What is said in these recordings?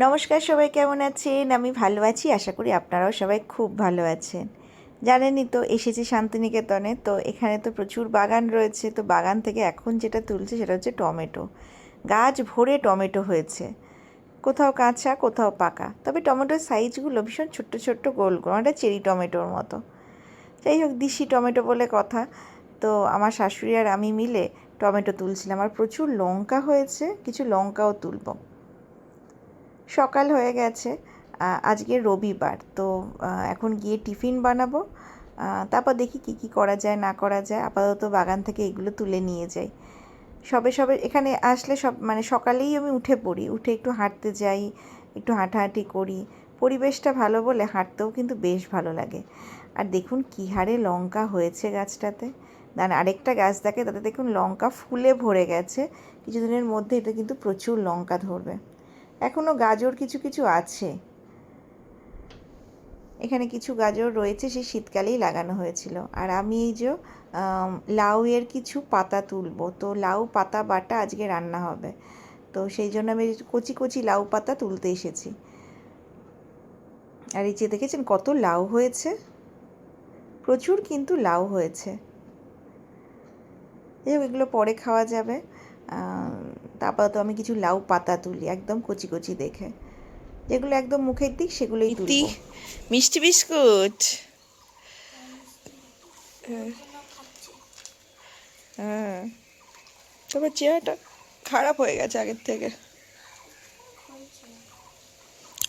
নমস্কার, সবাই কেমন আছেন? আমি ভালো আছি, আশা করি আপনারাও সবাই খুব ভালো আছেন। জানেনই তো, এসেছি শান্তিনিকেতনে। তো এখানে তো প্রচুর বাগান রয়েছে। তো বাগান থেকে এখন যেটা তুলছে সেটা হচ্ছে টমেটো। গাছ ভরে টমেটো হয়েছে, কোথাও কাঁচা কোথাও পাকা। তবে টমেটোর সাইজগুলো ভীষণ ছোট্ট ছোট্ট গোল গোল, একটা চেরি টমেটোর মতো। যাই হোক, দেশি টমেটো বলে কথা। তো আমার শাশুড়ি আর আমি মিলে টমেটো তুলছিলাম, আর প্রচুর লঙ্কা হয়েছে, কিছু লঙ্কাও তুলব। সকাল হয়ে গেছে, আজকে রবিবার। তো এখন গিয়ে টিফিন বানাবো, তারপর দেখি কি কি করা যায় না করা যায়। আপাতত বাগান থেকে এগুলো তুলে নিয়ে যাই। সবে সবে এখানে আসলে সকালেই আমি উঠে পড়ি, উঠে একটু হাঁটতে যাই, একটু হাঁটাহাঁটি করি। পরিবেশটা ভালো বলে হাঁটতেও কিন্তু বেশ ভালো লাগে। আর দেখুন কী হারে লঙ্কা হয়েছে গাছটাতে। আরেকটা গাছ দেখে, তাতে দেখুন লঙ্কা ফুলে ভরে গেছে। কিছুদিনের মধ্যে এটা কিন্তু প্রচুর লঙ্কা ধরবে। এখনও গাজর কিছু কিছু আছে, এখানে কিছু গাজর রয়েছে, সেই শীতকালেই লাগানো হয়েছিল। আর আমি এই যে লাউয়ের কিছু পাতা তুলবো, তো লাউ পাতা বাটা আজকে রান্না হবে। তো সেই জন্য আমি কচি কচি লাউ পাতা তুলতে এসেছি। আর এই যে দেখেছেন কত লাউ হয়েছে, প্রচুর কিন্তু লাউ হয়েছে। এগুলো পরে খাওয়া যাবে। তারপর তো আমি কিছু লাউ পাতা তুলি একদম কচি কচি দেখে, যেগুলো একদম মুখের দিক সেগুলোই তুলব। মিষ্টি বিস্কুট, হ্যাঁ। তবে চেহারাটা খারাপ হয়ে গেছে আগের থেকে।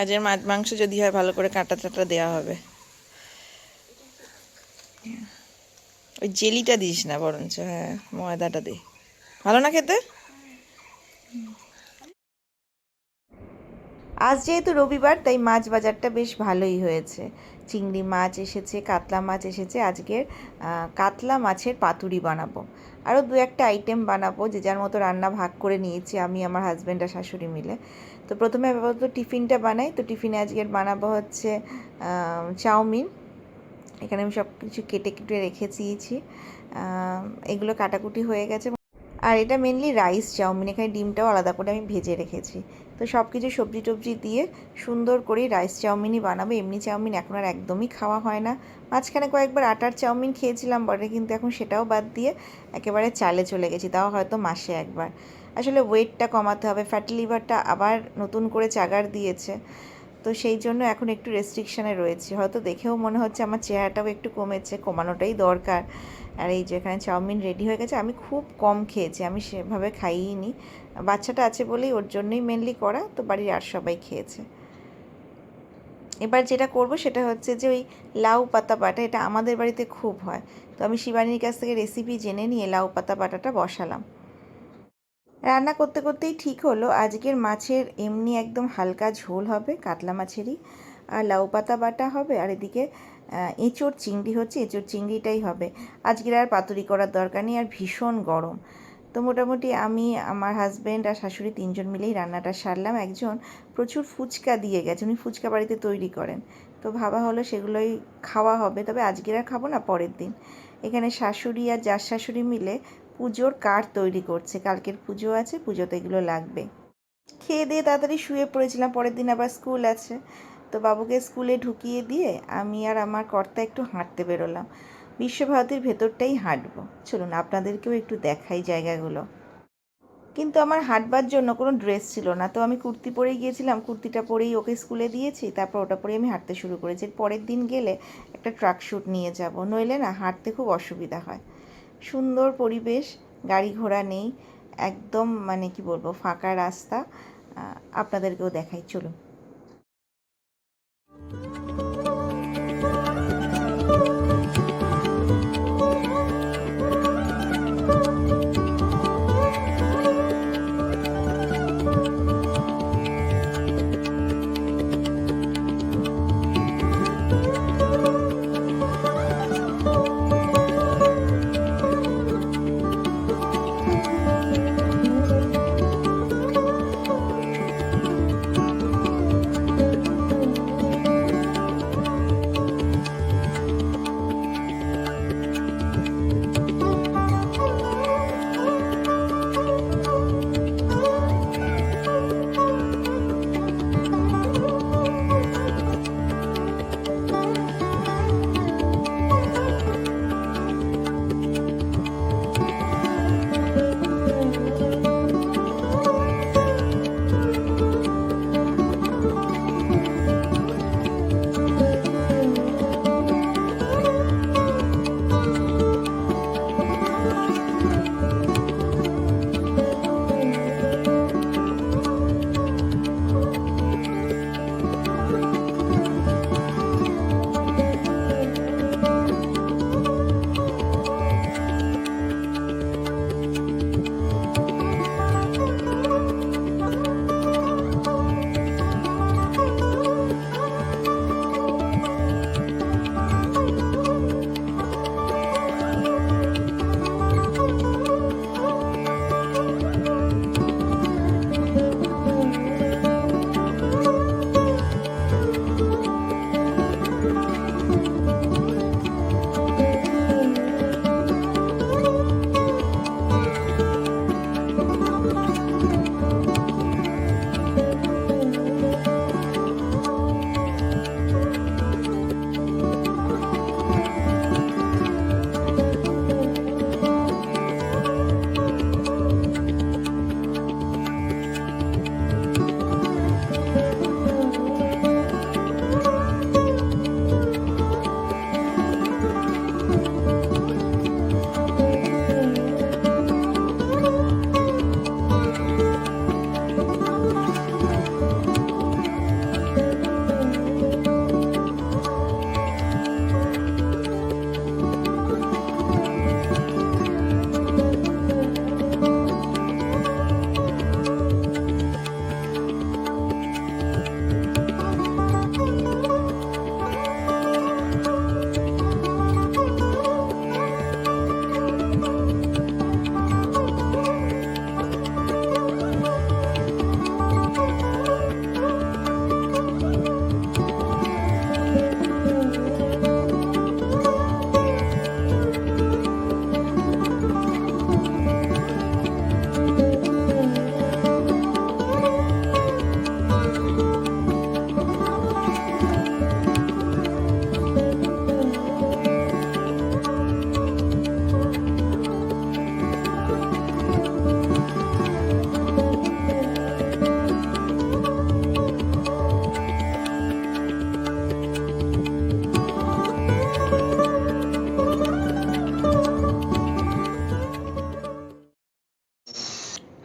আজের মাছ মাংস যদি হয় ভালো করে কাঁটা টাটা দেওয়া হবে। ওই জেলিটা দিস না বরঞ্চ, হ্যাঁ ময়দাটা দে, ভালো না খেতে। আজ যেহেতু রবিবার, তাই মাছ বাজারটা বেশ ভালোই হয়েছে। চিংড়ি মাছ এসেছে, কাতলা মাছ এসেছে। আজকের কাতলা মাছের পাতুরি বানাবো, আরও দু একটা আইটেম বানাবো। যে যার মতো রান্না ভাগ করে নিয়েছি আমি, আমার হাজব্যান্ড আর শাশুড়ি মিলে। তো প্রথমে আপাতত টিফিনটা বানাই। তো টিফিনে আজকের বানাবো হচ্ছে চাউমিন। এখানে আমি সব কিছু কেটে কেটে রেখেছি, এগুলো কাটাকুটি হয়ে গেছে। আর এটা মেনলি রাইস চাউমিন, এখানে ডিমটাও আলাদা করে আমি ভেজে রেখেছি। তো সব কিছু সবজি টবজি দিয়ে সুন্দর করে রাইস চাউমিনই বানাবো। এমনি চাউমিন এখন আর একদমই খাওয়া হয় না। মাঝখানে কয়েকবার আটার চাউমিন খেয়েছিলাম বটে, কিন্তু এখন সেটাও বাদ দিয়ে একেবারে চালে চলে গেছি, তাও হয়তো মাসে একবার। আসলে ওয়েটটা কমাতে হবে, ফ্যাটি লিভারটা আবার নতুন করে চাগার দিয়েছে। তো সেই জন্য এখন একটু রেস্ট্রিকশানে রয়েছে। হয়তো দেখেও মনে হচ্ছে আমার চেহারাটাও একটু কমেছে, কমানোটাই দরকার। আর এই যে এখানে চাউমিন রেডি হয়ে গেছে। আমি খুব কম খেয়েছি, আমি সেভাবে খাইই নি। বাচ্চাটা আছে বলেই ওর জন্যই মেনলি করা, তো বাড়ির আর সবাই খেয়েছে। এবার যেটা করব সেটা হচ্ছে যে ওই লাউ পাতা বাটা, এটা আমাদের বাড়িতে খুব হয়। তো আমি শিবানীর কাছ থেকে রেসিপি জেনে নিয়ে লাউ পাতা বাটাটা বসালাম। রান্না করতে করতেই ঠিক হলো আজকের মাছের এমনি একদম হালকা ঝোল হবে, কাতলা মাছেরই। আর লাউ পাতা বাটা হবে, আর এদিকে এঁচোড় চিংড়ি হচ্ছে, এঁচোড় চিংড়িটাই হবে। আজকের আর পাতুরি করার দরকার নেই, আর ভীষণ গরম। তো মোটামুটি আমি, আমার হাজব্যান্ড আর শাশুড়ি তিনজন মিলেই রান্নাটা সারলাম। একজন প্রচুর ফুচকা দিয়ে গেছে, উনি ফুচকা বাড়িতে তৈরি করেন। তো ভাবা হলো সেগুলোই খাওয়া হবে, তবে আজকের আর খাবো না, পরের দিন। এখানে শাশুড়ি আর জাস শাশুড়ি মিলে পুজোর কার্ড তৈরি করছে, কালকের পুজো আছে, পুজোতে এগুলো লাগবে। খেয়ে দিয়ে তাড়াতাড়ি শুয়ে পড়েছিলাম, পরের দিন আবার স্কুল আছে। তো বাবুকে স্কুলে ঢুকিয়ে দিয়ে আমি আর আমার কর্তা একটু হাঁটতে বেরোলাম। বিশ্বভারতীর ভেতরটাই হাঁটবো, চলুন আপনাদেরকেও একটু দেখাই জায়গাগুলো। কিন্তু আমার হাঁটবার জন্য কোনো ড্রেস ছিল না, তো আমি কুর্তি পরেই গিয়েছিলাম। কুর্তিটা পরেই ওকে স্কুলে দিয়েছি, তারপর ওটা পরেই আমি হাঁটতে শুরু করেছি। পরের দিন গেলে একটা ট্রাক শ্যুট নিয়ে যাব, নইলে না হাঁটতে খুব অসুবিধা হয়। সুন্দর পরিবেশ, গাড়ি ঘোড়া নেই, একদম কি বলবো, ফাঁকা রাস্তা। আপনাদেরকেও দেখাই, চলুন।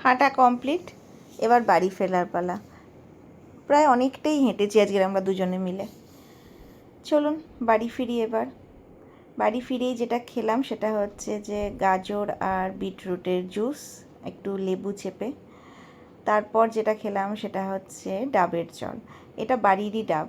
হাঁটা কমপ্লিট, এবার বাড়ি ফেরার পালা। প্রায় অনেকটাই হেঁটেছি আজকের আমরা দুজনে মিলে। চলুন বাড়ি ফিরি এবার। বাড়ি ফিরেই যেটা খেলাম সেটা হচ্ছে যে গাজর আর বিটরুটের জুস, একটু লেবু চেপে। তারপর যেটা খেলাম সেটা হচ্ছে ডাবের জল। এটা বাড়িরই ডাব,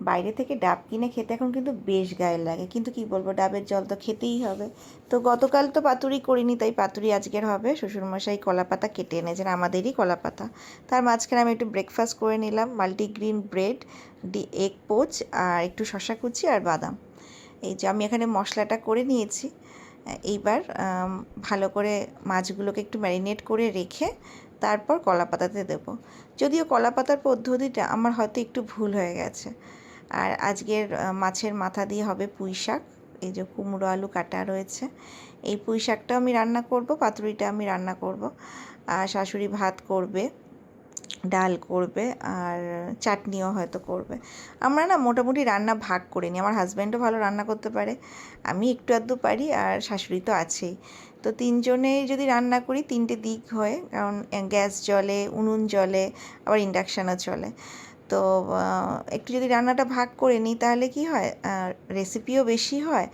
বাইরে থেকে ডাব কিনে খেতে এখন কিন্তু বেশ গায়ে লাগে, কিন্তু কি বলবো, ডাবের জল তো খেতেই হবে। তো গতকাল তো পাতুরি করিনি, তাই পাতুরি আজকের হবে। শ্বশুরমশাই কলাপাতা কেটে এনেছেন, আমাদেরই কলাপাতা। তার মাঝখানে আমি একটু ব্রেকফাস্ট করে নিলাম, মাল্টিগ্রিন ব্রেড, এগ পোচ আর একটু শশা কুচি আর বাদাম। এই যে আমি এখানে মশলাটা করে নিয়েছি। এইবার ভালো করে মাছগুলোকে একটু ম্যারিনেট করে রেখে তারপর কলাপাতাতে দেবো। যদিও কলাপাতার পদ্ধতিটা আমার হয়তো একটু ভুল হয়ে গেছে। আর আজকের মাছের মাথা দিয়ে হবে পুঁই শাক। এই যে কুমড়ো আলু কাটা রয়েছে, এই পুঁই শাকটাও আমি রান্না করব, পাতুরিটা আমি রান্না করব। আর শাশুড়ি ভাত করবে, ডাল করবে আর চাটনিও হয়তো করবে। আমরা না মোটামুটি রান্না ভাগ করে নিই। আমার হাজব্যান্ডও ভালো রান্না করতে পারে, আমি একটু আধটু পারি, আর শাশুড়ি তো আছেই। তো তিনজনেই যদি রান্না করি, তিনটে দিক হয়, কারণ গ্যাস জ্বলে, উনুন জ্বলে, আবার ইন্ডাকশানও চলে। তো একটু যদি রান্নাটা ভাগ করে নিই তাহলে কি হয়, রেসিপিও বেশি হয়,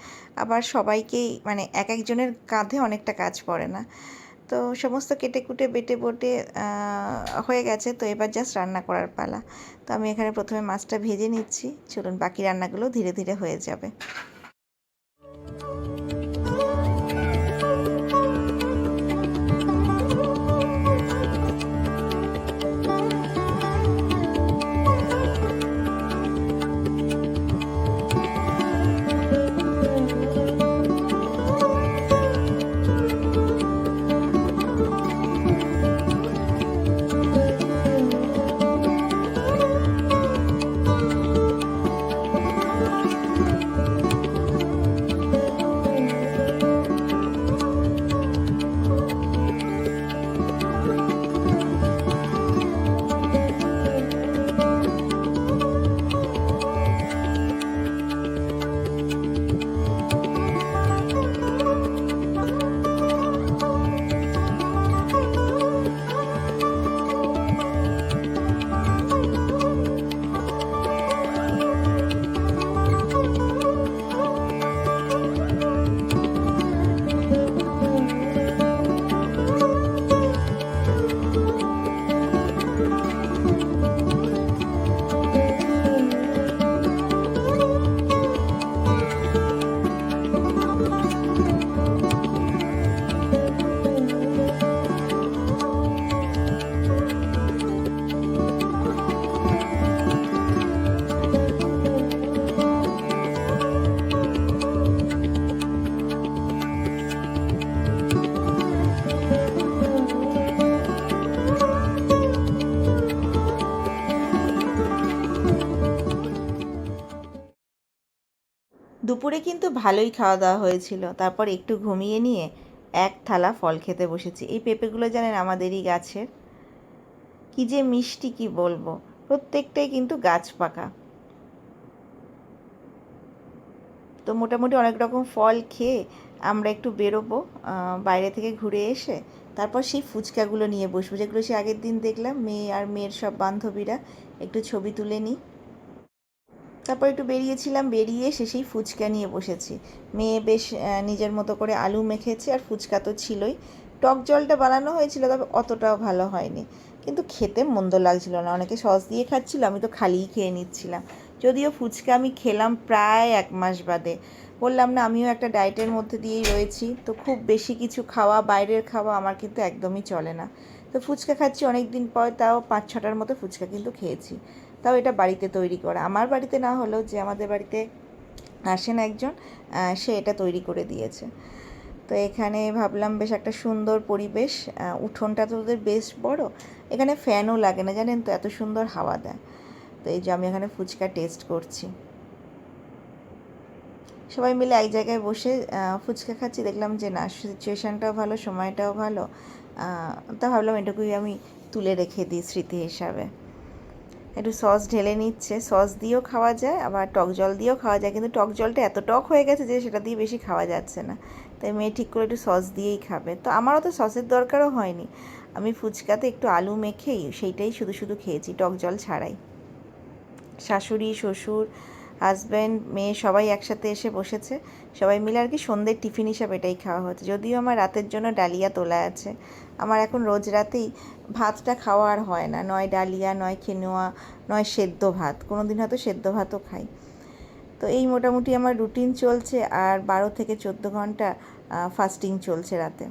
আবার সবাইকেই মানে এক একজনের কাঁধে অনেকটা কাজ পড়ে না। তো সমস্ত কেটে কুটে বেটে বটে হয়ে গেছে। তো এবার জাস্ট রান্না করার পালা। তো আমি এখানে প্রথমে মাছটা ভেজে নিচ্ছি। চলুন বাকি রান্নাগুলো ধীরে ধীরে হয়ে যাবে। দুপুরে কিন্তু ভালোই খাওয়া দাওয়া হয়েছিল। তারপর একটু ঘুমিয়ে নিয়ে এক থালা ফল খেতে বসেছি। এই পেঁপেগুলো জানেন আমাদেরই গাছের, কী যে মিষ্টি কি বলবো, প্রত্যেকটাই কিন্তু গাছ পাকা। তো মোটামুটি অনেক রকম ফল খেয়ে আমরা একটু বেরোবো, বাইরে থেকে ঘুরে এসে তারপর সেই ফুচকাগুলো নিয়ে বসবো, যেগুলো সে আগের দিন দেখলাম। মেয়ে আর মেয়ের সব বান্ধবীরা, একটু ছবি তুলে নিই। তারপর একটু বেরিয়েছিলাম, বেরিয়ে এসে সেই ফুচকা নিয়ে বসেছি। মেয়ে বেশ নিজের মতো করে আলু মেখেছে, আর ফুচকা তো ছিলই। টক জলটা বানানো হয়েছিল, তবে অতটাও ভালো হয়নি, কিন্তু খেতে মন্দ লাগছিল না। অনেকে সস দিয়ে খাচ্ছিল, আমি তো খালিই খেয়ে নিচ্ছিলাম। যদিও ফুচকা আমি খেলাম প্রায় 1 মাস বাদে। বললাম না, আমিও একটা ডায়েটের মধ্যে দিয়েই রয়েছি, তো খুব বেশি কিছু খাওয়া, বাইরের খাওয়া আমার কিন্তু একদমই চলে না। তো ফুচকা খাচ্ছি অনেক দিন পর, তাও 5-6টার মতো ফুচকা কিন্তু খেয়েছি। তাও এটা বাড়িতে তৈরি করা, আমার বাড়িতে না হলেও যে আমাদের বাড়িতে আসেন একজন, সে এটা তৈরি করে দিয়েছে। তো এখানে ভাবলাম বেশ একটা সুন্দর পরিবেশ, উঠোনটা তো ওদের বেশ বড়, এখানে ফ্যানও লাগে না জানেন তো, এত সুন্দর হাওয়া দেয়। তো এই যে আমি এখানে ফুচকা টেস্ট করছি, সবাই মিলে এক জায়গায় বসে ফুচকা খাচ্ছি। দেখলাম যে না, সিচুয়েশানটাও ভালো, সময়টাও ভালো। তা ভাবলাম এটুকুই আমি তুলে রেখে দিই স্মৃতি হিসাবে। একটু সস ঢেলে নিচ্ছে, সস দিয়েও খাওয়া যায়, আবার টক জল দিয়েও খাওয়া যায়, কিন্তু টক জলটা এত টক হয়ে গেছে যে সেটা দিয়ে বেশি খাওয়া যাচ্ছে না। তাই মেয়ে ঠিক করে একটু সস দিয়েই খাবে। তো আমারও তো সসের দরকারও হয়নি, আমি ফুচকাতে একটু আলু মেখেই সেইটাই শুধু শুধু খেয়েছি, টক জল ছাড়াই। শাশুড়ি, শ্বশুর, হাজব্যান্ড, মেয়ে সবাই একসাথে এসে বসেছে। সবাই মিলে আর কি সন্ধ্যের টিফিন হিসাবে এটাই খাওয়া হচ্ছে। যদিও আমার রাতের জন্য ডালিয়া তোলা আছে। আমার এখন রোজ রাতেই ভাতটা খাওয়া আর হয় না, নয় ডালিয়া, নয় কিনোয়া, নয় সেদ্ধ ভাত, কোনো দিন হয়তো সেদ্ধ ভাতও খাই। তো এই মোটামুটি আমার রুটিন চলছে, আর 12 থেকে 14 ঘন্টা ফাস্টিং চলছে রাতে।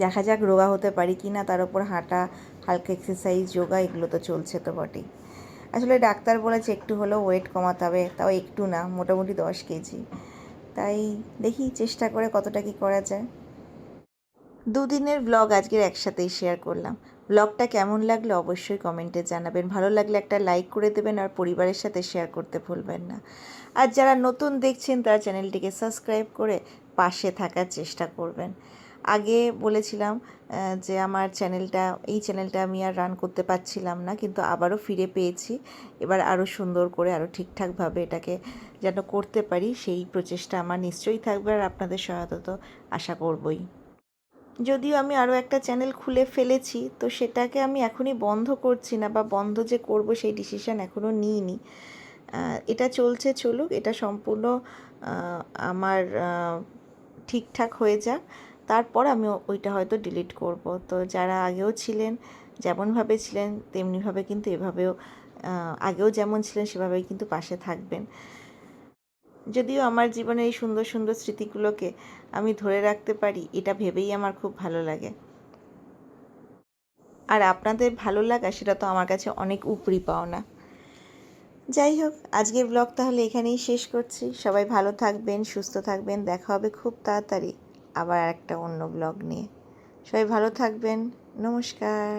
দেখা যাক রোগা হতে পারি কি না, তার উপর হাঁটা, হালকা এক্সারসাইজ, যোগা এগুলো তো চলছে তো বটেই। আসলে ডাক্তার বলেছে একটু হলেও ওয়েট কমাতে হবে, তাও একটু না, মোটামুটি 10 কেজি। তাই দেখি চেষ্টা করে কতটা কী করা যায়। দুদিনের ব্লগ আজকের একসাথেই শেয়ার করলাম। ব্লগটা কেমন লাগলো অবশ্যই কমেন্টে জানাবেন। ভালো লাগলে একটা লাইক করে দেবেন, আর পরিবারের সাথে শেয়ার করতে ভুলবেন না। আর যারা নতুন দেখছেন তারা চ্যানেলটিকে সাবস্ক্রাইব করে পাশে থাকার চেষ্টা করবেন। আগে বলেছিলাম যে আমার এই চ্যানেলটা আমি আর রান করতে পারছিলাম না, কিন্তু আবারও ফিরে পেয়েছি। এবার আরও সুন্দর করে, আরও ঠিকঠাকভাবে এটাকে যেন করতে পারি, সেই প্রচেষ্টা আমার নিশ্চয়ই থাকবে, আর আপনাদের সহায়তা তো আশা করবই। যদিও আমি আরও একটা চ্যানেল খুলে ফেলেছি, তো সেটাকে আমি এখনই বন্ধ করছি না, বা বন্ধ যে করব সেই ডিসিশান এখনও নিইনি। এটা চলছে, চলুক, এটা সম্পূর্ণ আমার ঠিকঠাক হয়ে যাক, তারপর আমি ওইটা হয়তো ডিলিট করব। তো যারা আগেও ছিলেন, যেমনভাবে ছিলেন তেমনিভাবে কিন্তু এভাবেও, আগেও যেমন ছিলেন সেভাবেই কিন্তু পাশে থাকবেন। যদিও আমার জীবনের এই সুন্দর সুন্দর স্মৃতিগুলোকে আমি ধরে রাখতে পারি, এটা ভেবেই আমার খুব ভালো লাগে। আর আপনাদের ভালো লাগা সেটা তো আমার কাছে অনেক উপরি পাওনা। যাই হোক, আজকের ব্লগ তাহলে এখানেই শেষ করছি। সবাই ভালো থাকবেন, সুস্থ থাকবেন। দেখা হবে খুব তাড়াতাড়ি আবার একটা অন্য ব্লগ নিয়ে। সবাই ভালো থাকবেন। নমস্কার।